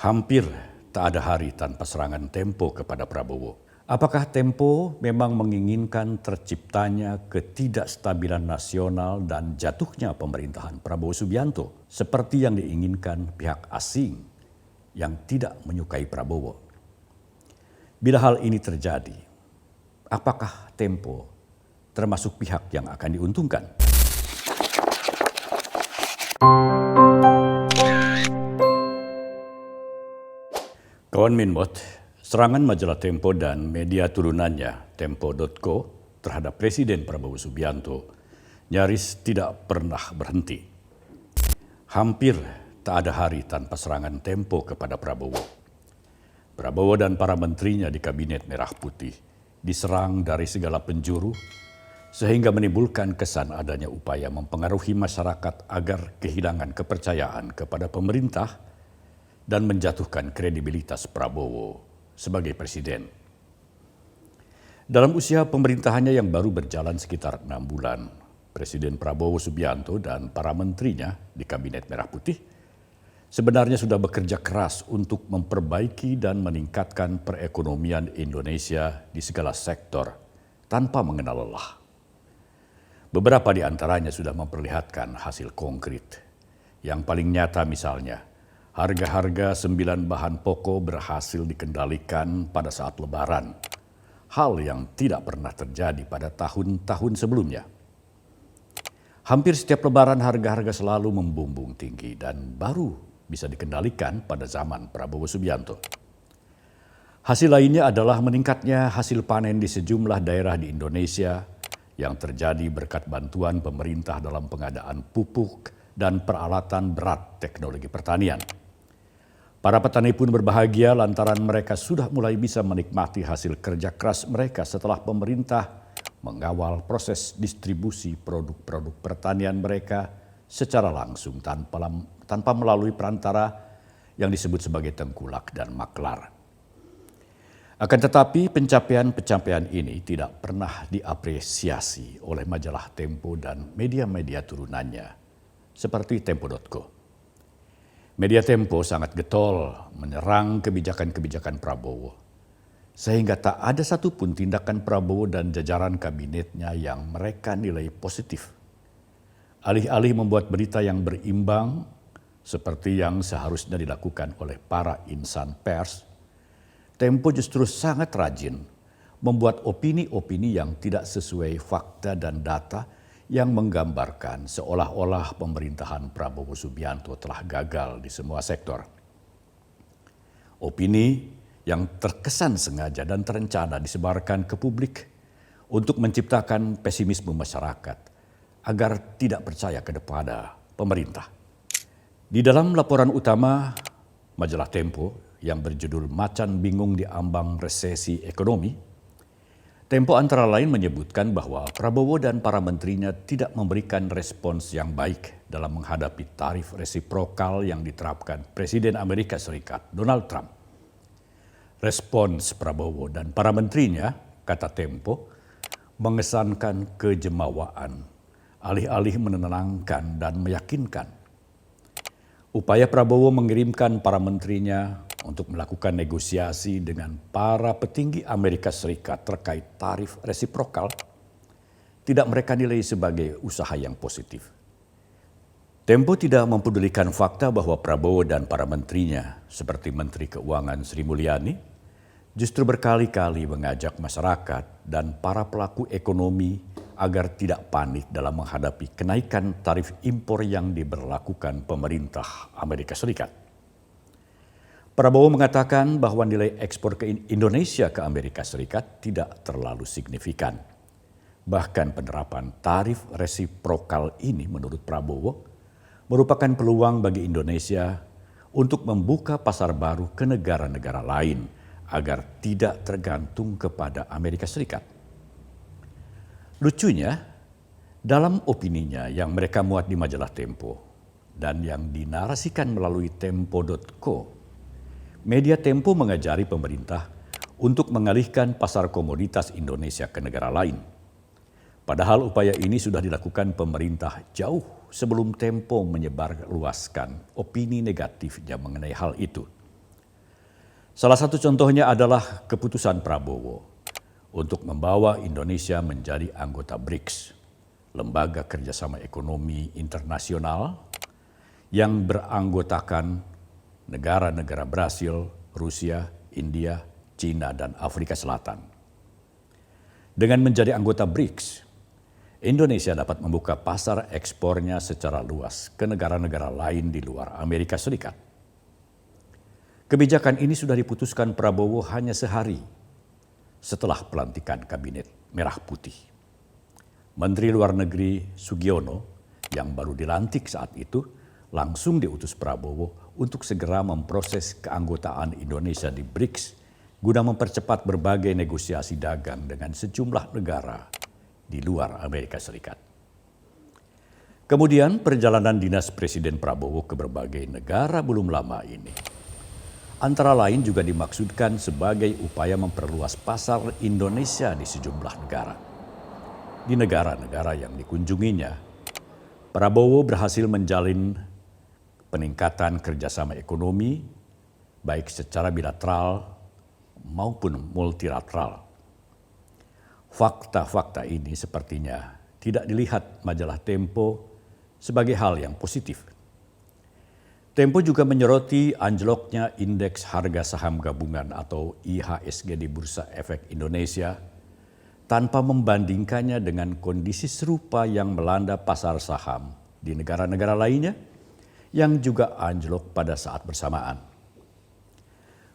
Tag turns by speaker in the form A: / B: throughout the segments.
A: Hampir tak ada hari tanpa serangan Tempo kepada Prabowo. Apakah Tempo memang menginginkan terciptanya ketidakstabilan nasional dan jatuhnya pemerintahan Prabowo Subianto seperti yang diinginkan pihak asing yang tidak menyukai Prabowo? Bila hal ini terjadi, apakah Tempo termasuk pihak yang akan diuntungkan? Kawan Minbot, serangan majalah Tempo dan media turunannya Tempo.co terhadap Presiden Prabowo Subianto nyaris tidak pernah berhenti. Hampir tak ada hari tanpa serangan Tempo kepada Prabowo. Prabowo dan para menterinya di Kabinet Merah Putih diserang dari segala penjuru sehingga menimbulkan kesan adanya upaya mempengaruhi masyarakat agar kehilangan kepercayaan kepada pemerintah dan menjatuhkan kredibilitas Prabowo sebagai presiden. Dalam usia pemerintahannya yang baru berjalan sekitar 6 bulan, Presiden Prabowo Subianto dan para menterinya di Kabinet Merah Putih sebenarnya sudah bekerja keras untuk memperbaiki dan meningkatkan perekonomian Indonesia di segala sektor tanpa mengenal lelah. Beberapa di antaranya sudah memperlihatkan hasil konkret. Yang paling nyata misalnya, harga-harga 9 bahan pokok berhasil dikendalikan pada saat Lebaran. Hal yang tidak pernah terjadi pada tahun-tahun sebelumnya. Hampir setiap Lebaran harga-harga selalu membumbung tinggi dan baru bisa dikendalikan pada zaman Prabowo Subianto. Hasil lainnya adalah meningkatnya hasil panen di sejumlah daerah di Indonesia yang terjadi berkat bantuan pemerintah dalam pengadaan pupuk dan peralatan berat teknologi pertanian. Para petani pun berbahagia lantaran mereka sudah mulai bisa menikmati hasil kerja keras mereka setelah pemerintah mengawal proses distribusi produk-produk pertanian mereka secara langsung tanpa melalui perantara yang disebut sebagai tengkulak dan maklar. Akan tetapi pencapaian-pencapaian ini tidak pernah diapresiasi oleh majalah Tempo dan media-media turunannya seperti Tempo.co. Media Tempo sangat getol menyerang kebijakan-kebijakan Prabowo, sehingga tak ada satupun tindakan Prabowo dan jajaran kabinetnya yang mereka nilai positif. Alih-alih membuat berita yang berimbang, seperti yang seharusnya dilakukan oleh para insan pers, Tempo justru sangat rajin membuat opini-opini yang tidak sesuai fakta dan data yang menggambarkan seolah-olah pemerintahan Prabowo Subianto telah gagal di semua sektor. Opini yang terkesan sengaja dan terencana disebarkan ke publik untuk menciptakan pesimisme masyarakat agar tidak percaya kepada pemerintah. Di dalam laporan utama majalah Tempo yang berjudul Macan Bingung di Ambang Resesi Ekonomi, Tempo antara lain menyebutkan bahwa Prabowo dan para menterinya tidak memberikan respons yang baik dalam menghadapi tarif resiprokal yang diterapkan Presiden Amerika Serikat Donald Trump. Respons Prabowo dan para menterinya, kata Tempo, mengesankan kejemawaan, alih-alih menenangkan dan meyakinkan. Upaya Prabowo mengirimkan para menterinya untuk melakukan negosiasi dengan para petinggi Amerika Serikat terkait tarif resiprokal tidak mereka nilai sebagai usaha yang positif. Tempo tidak mempedulikan fakta bahwa Prabowo dan para menterinya, seperti Menteri Keuangan Sri Mulyani, justru berkali-kali mengajak masyarakat dan para pelaku ekonomi agar tidak panik dalam menghadapi kenaikan tarif impor yang diberlakukan pemerintah Amerika Serikat. Prabowo mengatakan bahwa nilai ekspor ke Indonesia ke Amerika Serikat tidak terlalu signifikan. Bahkan penerapan tarif resiprokal ini menurut Prabowo merupakan peluang bagi Indonesia untuk membuka pasar baru ke negara-negara lain agar tidak tergantung kepada Amerika Serikat. Lucunya, dalam opininya yang mereka muat di majalah Tempo dan yang dinarasikan melalui Tempo.co, media Tempo mengajari pemerintah untuk mengalihkan pasar komoditas Indonesia ke negara lain. Padahal upaya ini sudah dilakukan pemerintah jauh sebelum Tempo menyebarluaskan opini negatifnya mengenai hal itu. Salah satu contohnya adalah keputusan Prabowo untuk membawa Indonesia menjadi anggota BRICS, Lembaga Kerjasama Ekonomi Internasional yang beranggotakan negara-negara Brasil, Rusia, India, China, dan Afrika Selatan. Dengan menjadi anggota BRICS, Indonesia dapat membuka pasar ekspornya secara luas ke negara-negara lain di luar Amerika Serikat. Kebijakan ini sudah diputuskan Prabowo hanya sehari setelah pelantikan Kabinet Merah Putih. Menteri Luar Negeri Sugiono yang baru dilantik saat itu langsung diutus Prabowo untuk segera memproses keanggotaan Indonesia di BRICS guna mempercepat berbagai negosiasi dagang dengan sejumlah negara di luar Amerika Serikat. Kemudian perjalanan dinas Presiden Prabowo ke berbagai negara belum lama ini antara lain juga dimaksudkan sebagai upaya memperluas pasar Indonesia di sejumlah negara. Di negara-negara yang dikunjunginya, Prabowo berhasil menjalin peningkatan kerjasama ekonomi baik secara bilateral maupun multilateral. Fakta-fakta ini sepertinya tidak dilihat majalah Tempo sebagai hal yang positif. Tempo juga menyoroti anjloknya indeks harga saham gabungan atau IHSG di Bursa Efek Indonesia tanpa membandingkannya dengan kondisi serupa yang melanda pasar saham di negara-negara lainnya yang juga anjlok pada saat bersamaan.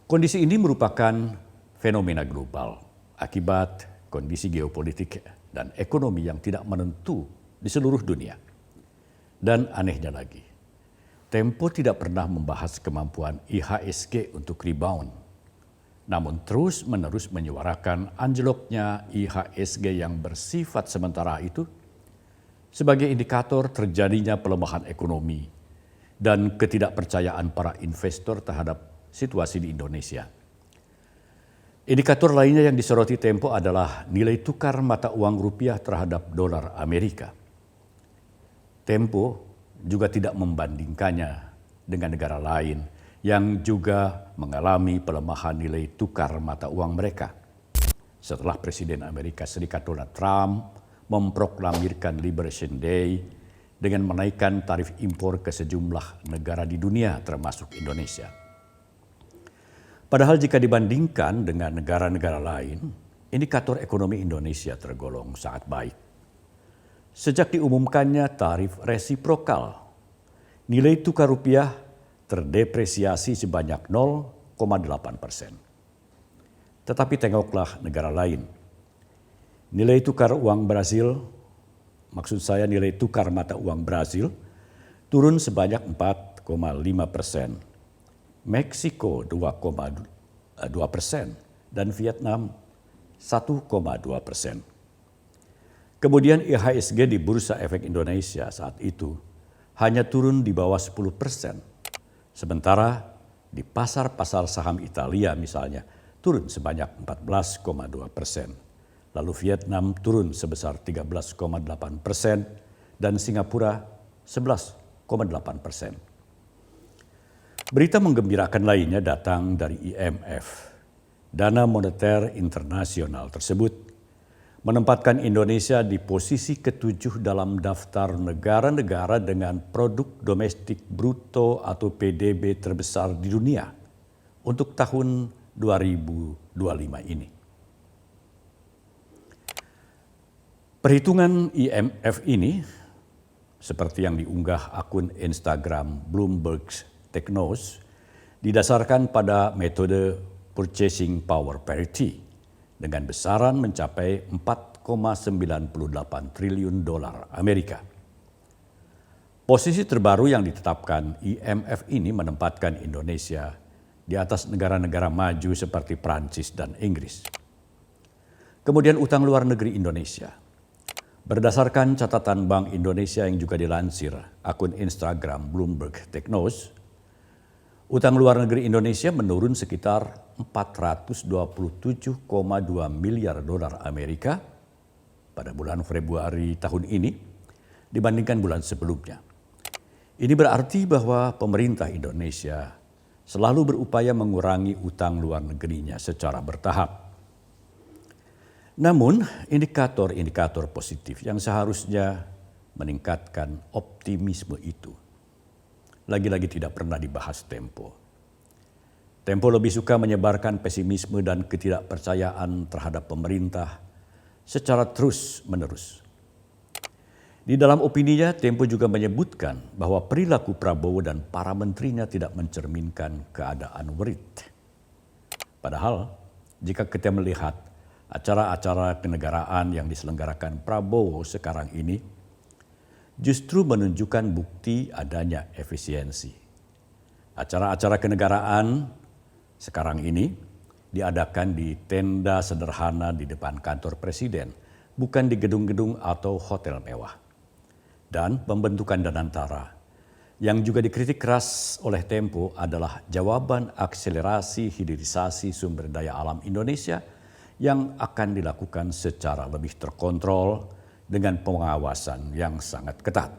A: Kondisi ini merupakan fenomena global akibat kondisi geopolitik dan ekonomi yang tidak menentu di seluruh dunia. Dan anehnya lagi, Tempo tidak pernah membahas kemampuan IHSG untuk rebound, namun terus-menerus menyuarakan anjloknya IHSG yang bersifat sementara itu sebagai indikator terjadinya pelemahan ekonomi dan ketidakpercayaan para investor terhadap situasi di Indonesia. Indikator lainnya yang disoroti Tempo adalah nilai tukar mata uang rupiah terhadap dolar Amerika. Tempo juga tidak membandingkannya dengan negara lain yang juga mengalami pelemahan nilai tukar mata uang mereka. Setelah Presiden Amerika Serikat Donald Trump memproklamirkan Liberation Day dengan menaikkan tarif impor ke sejumlah negara di dunia termasuk Indonesia. Padahal jika dibandingkan dengan negara-negara lain, indikator ekonomi Indonesia tergolong sangat baik. Sejak diumumkannya tarif resiprokal, nilai tukar rupiah terdepresiasi sebanyak 0,8%. Tetapi tengoklah negara lain. Nilai tukar uang Brasil, maksud saya nilai tukar mata uang Brasil, turun sebanyak 4,5%. Meksiko 2,2% dan Vietnam 1,2%. Kemudian IHSG di Bursa Efek Indonesia saat itu hanya turun di bawah 10%. Sementara di pasar-pasar saham Italia misalnya turun sebanyak 14,2%. Lalu Vietnam turun sebesar 13,8% dan Singapura 11,8%. Berita menggembirakan lainnya datang dari IMF. Dana Moneter Internasional tersebut menempatkan Indonesia di posisi ke-7 dalam daftar negara-negara dengan produk domestik bruto atau PDB terbesar di dunia untuk tahun 2025 ini. Perhitungan IMF ini, seperti yang diunggah akun Instagram Bloomberg Technos, didasarkan pada metode Purchasing Power Parity dengan besaran mencapai 4,98 triliun dolar Amerika. Posisi terbaru yang ditetapkan IMF ini menempatkan Indonesia di atas negara-negara maju seperti Prancis dan Inggris. Kemudian utang luar negeri Indonesia. Berdasarkan catatan Bank Indonesia yang juga dilansir akun Instagram Bloomberg Technos, utang luar negeri Indonesia menurun sekitar 427,2 miliar dolar Amerika pada bulan Februari tahun ini dibandingkan bulan sebelumnya. Ini berarti bahwa pemerintah Indonesia selalu berupaya mengurangi utang luar negerinya secara bertahap. Namun, indikator-indikator positif yang seharusnya meningkatkan optimisme itu lagi-lagi tidak pernah dibahas Tempo. Tempo lebih suka menyebarkan pesimisme dan ketidakpercayaan terhadap pemerintah secara terus-menerus. Di dalam opininya, Tempo juga menyebutkan bahwa perilaku Prabowo dan para menterinya tidak mencerminkan keadaan werit. Padahal, jika kita melihat acara-acara kenegaraan yang diselenggarakan Prabowo sekarang ini, justru menunjukkan bukti adanya efisiensi. Acara-acara kenegaraan sekarang ini diadakan di tenda sederhana di depan kantor presiden, bukan di gedung-gedung atau hotel mewah. Dan pembentukan Danantara yang juga dikritik keras oleh Tempo adalah jawaban akselerasi hilirisasi sumber daya alam Indonesia yang akan dilakukan secara lebih terkontrol dengan pengawasan yang sangat ketat.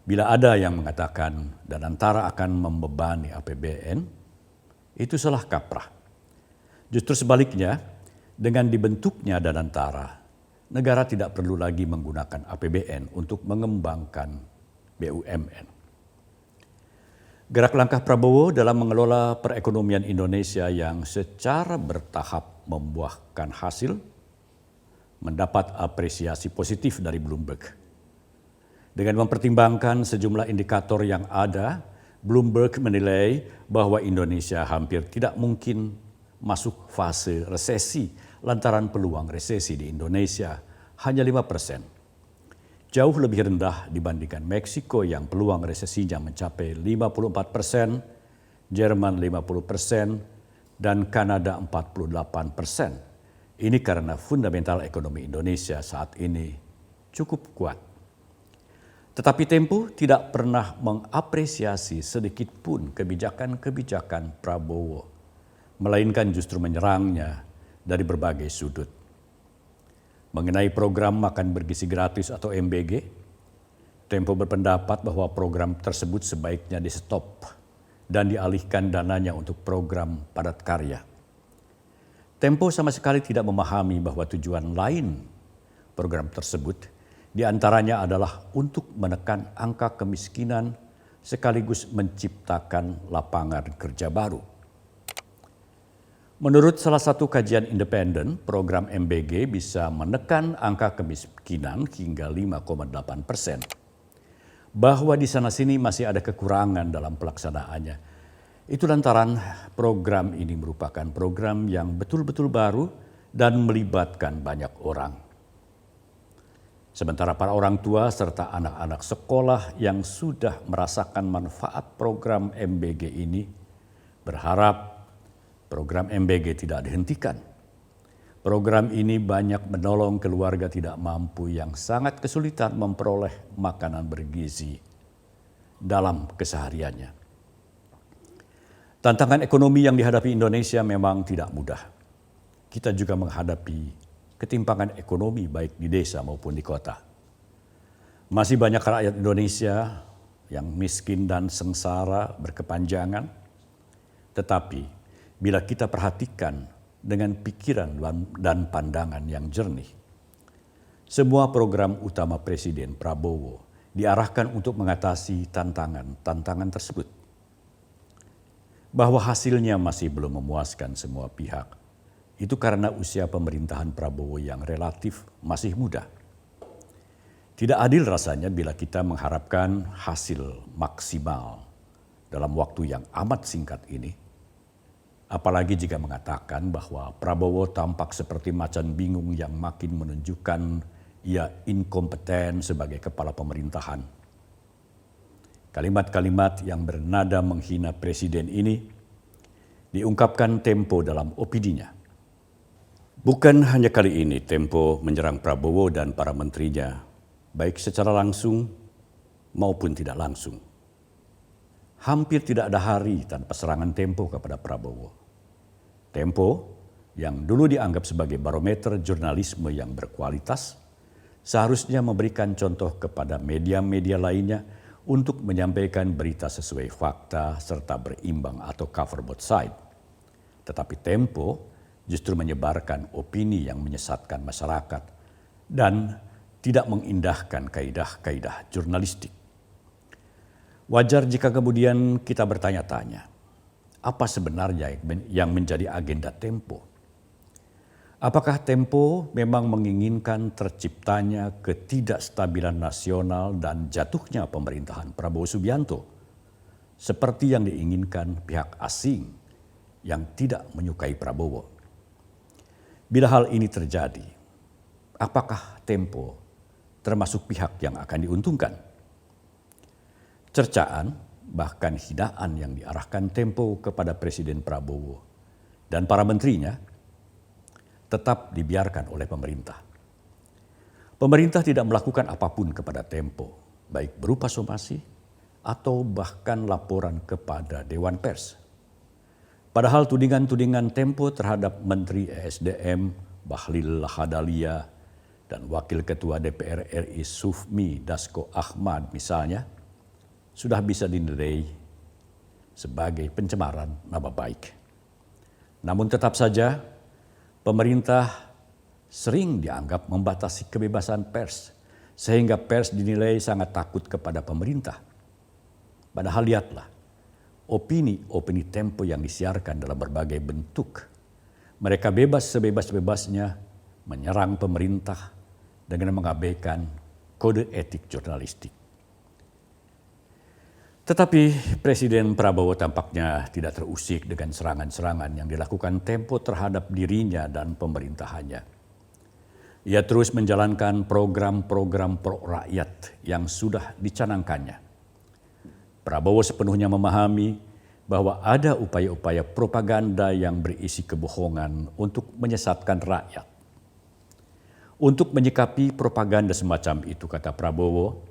A: Bila ada yang mengatakan Danantara akan membebani APBN, itu salah kaprah. Justru sebaliknya, dengan dibentuknya Danantara, negara tidak perlu lagi menggunakan APBN untuk mengembangkan BUMN. Gerak langkah Prabowo dalam mengelola perekonomian Indonesia yang secara bertahap membuahkan hasil mendapat apresiasi positif dari Bloomberg. Dengan mempertimbangkan sejumlah indikator yang ada, Bloomberg menilai bahwa Indonesia hampir tidak mungkin masuk fase resesi lantaran peluang resesi di Indonesia hanya 5%. Jauh lebih rendah dibandingkan Meksiko yang peluang resesinya mencapai 54%, Jerman 50%, dan Kanada 48%. Ini karena fundamental ekonomi Indonesia saat ini cukup kuat. Tetapi Tempo tidak pernah mengapresiasi sedikit pun kebijakan-kebijakan Prabowo, melainkan justru menyerangnya dari berbagai sudut. Mengenai program makan bergizi gratis atau MBG, Tempo berpendapat bahwa program tersebut sebaiknya di-stop dan dialihkan dananya untuk program padat karya. Tempo sama sekali tidak memahami bahwa tujuan lain program tersebut diantaranya adalah untuk menekan angka kemiskinan sekaligus menciptakan lapangan kerja baru. Menurut salah satu kajian independen, program MBG bisa menekan angka kemiskinan hingga 5,8%. Bahwa di sana-sini masih ada kekurangan dalam pelaksanaannya. Itu lantaran program ini merupakan program yang betul-betul baru dan melibatkan banyak orang. Sementara para orang tua serta anak-anak sekolah yang sudah merasakan manfaat program MBG ini berharap program MBG tidak dihentikan. Program ini banyak menolong keluarga tidak mampu yang sangat kesulitan memperoleh makanan bergizi dalam kesehariannya. Tantangan ekonomi yang dihadapi Indonesia memang tidak mudah. Kita juga menghadapi ketimpangan ekonomi baik di desa maupun di kota. Masih banyak rakyat Indonesia yang miskin dan sengsara berkepanjangan. Tetapi bila kita perhatikan dengan pikiran dan pandangan yang jernih, semua program utama Presiden Prabowo diarahkan untuk mengatasi tantangan tersebut. Bahwa hasilnya masih belum memuaskan semua pihak, itu karena usia pemerintahan Prabowo yang relatif masih muda. Tidak adil rasanya bila kita mengharapkan hasil maksimal dalam waktu yang amat singkat ini. Apalagi jika mengatakan bahwa Prabowo tampak seperti macan bingung yang makin menunjukkan ia inkompeten sebagai kepala pemerintahan. Kalimat-kalimat yang bernada menghina presiden ini diungkapkan Tempo dalam opininya. Bukan hanya kali ini Tempo menyerang Prabowo dan para menterinya, baik secara langsung maupun tidak langsung. Hampir tidak ada hari tanpa serangan Tempo kepada Prabowo. Tempo yang dulu dianggap sebagai barometer jurnalisme yang berkualitas, seharusnya memberikan contoh kepada media-media lainnya untuk menyampaikan berita sesuai fakta serta berimbang atau cover both side. Tetapi Tempo justru menyebarkan opini yang menyesatkan masyarakat dan tidak mengindahkan kaidah-kaidah jurnalistik. Wajar jika kemudian kita bertanya-tanya, apa sebenarnya yang menjadi agenda Tempo? Apakah Tempo memang menginginkan terciptanya ketidakstabilan nasional dan jatuhnya pemerintahan Prabowo Subianto, seperti yang diinginkan pihak asing yang tidak menyukai Prabowo? Bila hal ini terjadi, apakah Tempo termasuk pihak yang akan diuntungkan? Cercaan, bahkan hinaan yang diarahkan Tempo kepada Presiden Prabowo dan para menterinya tetap dibiarkan oleh pemerintah. Pemerintah tidak melakukan apapun kepada Tempo, baik berupa somasi atau bahkan laporan kepada Dewan Pers. Padahal tudingan-tudingan Tempo terhadap Menteri ESDM Bahlil Lahadalia dan Wakil Ketua DPR RI Sufmi Dasko Ahmad misalnya, sudah bisa dinilai sebagai pencemaran nama baik. Namun tetap saja, pemerintah sering dianggap membatasi kebebasan pers, sehingga pers dinilai sangat takut kepada pemerintah. Padahal lihatlah, opini Tempo yang disiarkan dalam berbagai bentuk. Mereka bebas sebebas-bebasnya menyerang pemerintah dengan mengabaikan kode etik jurnalistik. Tetapi Presiden Prabowo tampaknya tidak terusik dengan serangan-serangan yang dilakukan Tempo terhadap dirinya dan pemerintahannya. Ia terus menjalankan program-program pro rakyat yang sudah dicanangkannya. Prabowo sepenuhnya memahami bahwa ada upaya-upaya propaganda yang berisi kebohongan untuk menyesatkan rakyat. Untuk menyikapi propaganda semacam itu, kata Prabowo,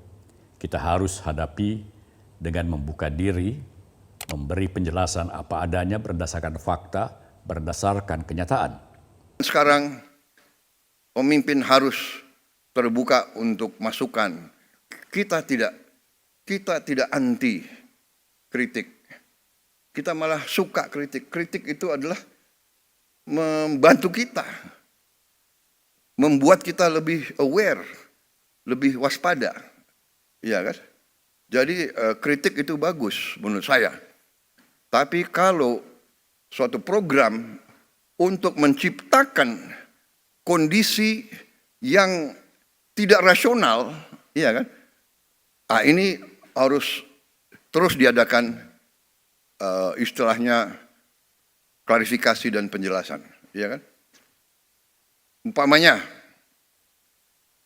A: kita harus hadapi dengan membuka diri, memberi penjelasan apa adanya berdasarkan fakta, berdasarkan kenyataan.
B: Sekarang pemimpin harus terbuka untuk masukan. Kita tidak anti kritik. Kita malah suka kritik. Kritik itu adalah membantu kita, membuat kita lebih aware, lebih waspada. Iya kan? Jadi kritik itu bagus menurut saya. Tapi kalau suatu program untuk menciptakan kondisi yang tidak rasional, iya kan? Ini harus terus diadakan istilahnya klarifikasi dan penjelasan, iya kan? Umpamanya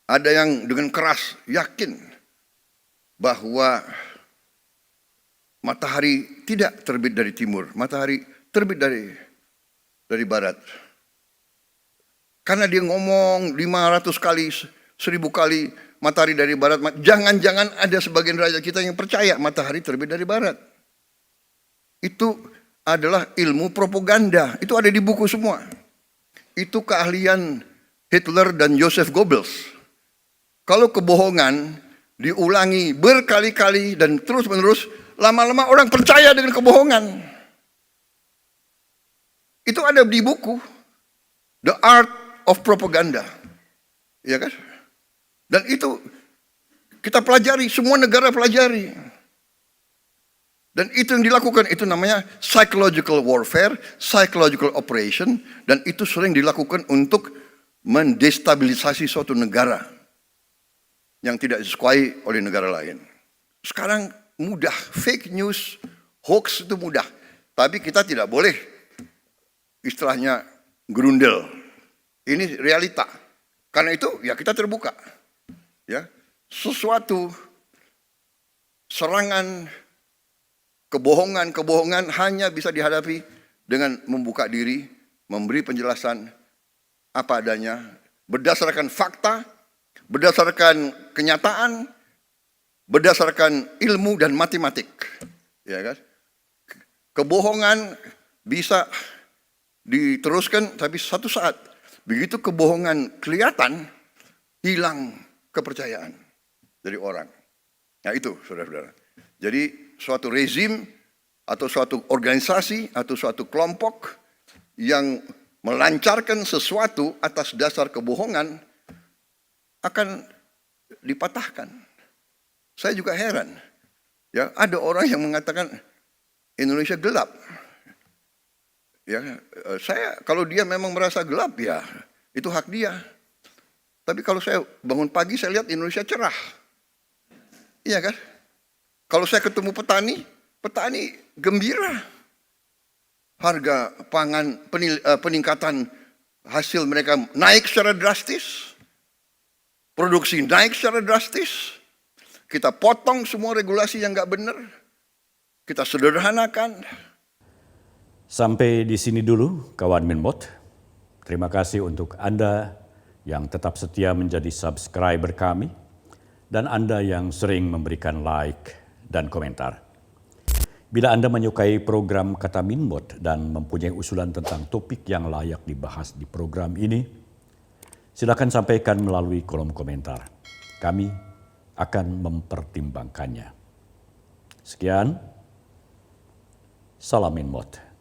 B: ada yang dengan keras yakin bahwa matahari tidak terbit dari timur, matahari terbit dari barat. Karena dia ngomong 500 kali, 1000 kali matahari dari barat, jangan-jangan ada sebagian rakyat kita yang percaya matahari terbit dari barat. Itu adalah ilmu propaganda, itu ada di buku semua. Itu keahlian Hitler dan Joseph Goebbels. Kalau kebohongan diulangi berkali-kali dan terus-menerus, lama-lama orang percaya dengan kebohongan. Itu ada di buku The Art of Propaganda. Ya kan? Dan itu kita pelajari, semua negara pelajari. Dan itu yang dilakukan, itu namanya psychological warfare, psychological operation, dan itu sering dilakukan untuk mendestabilisasi suatu negara yang tidak disukai oleh negara lain. Sekarang mudah, fake news, hoax itu mudah. Tapi kita tidak boleh istilahnya gerundel. Ini realita. Karena itu ya kita terbuka. Ya, sesuatu serangan kebohongan hanya bisa dihadapi dengan membuka diri, memberi penjelasan apa adanya, berdasarkan fakta, berdasarkan kenyataan, berdasarkan ilmu dan matematik, ya kan? Kebohongan bisa diteruskan, tapi satu saat begitu kebohongan kelihatan, hilang kepercayaan dari orang. Nah itu, saudara-saudara. Jadi suatu rezim atau suatu organisasi atau suatu kelompok yang melancarkan sesuatu atas dasar kebohongan akan dipatahkan. Saya juga heran. Ya, ada orang yang mengatakan Indonesia gelap. Ya, saya kalau dia memang merasa gelap ya itu hak dia. Tapi kalau saya bangun pagi saya lihat Indonesia cerah. Iya kan? Kalau saya ketemu petani, petani gembira. Harga pangan, peningkatan hasil mereka naik secara drastis. Produksi naik secara drastis. Kita potong semua regulasi yang nggak benar. Kita sederhanakan.
A: Sampai di sini dulu kawan Minmot. Terima kasih untuk Anda yang tetap setia menjadi subscriber kami dan Anda yang sering memberikan like dan komentar. Bila Anda menyukai program Kata Minmot dan mempunyai usulan tentang topik yang layak dibahas di program ini, silakan sampaikan melalui kolom komentar. Kami akan mempertimbangkannya. Sekian, salam Minmot.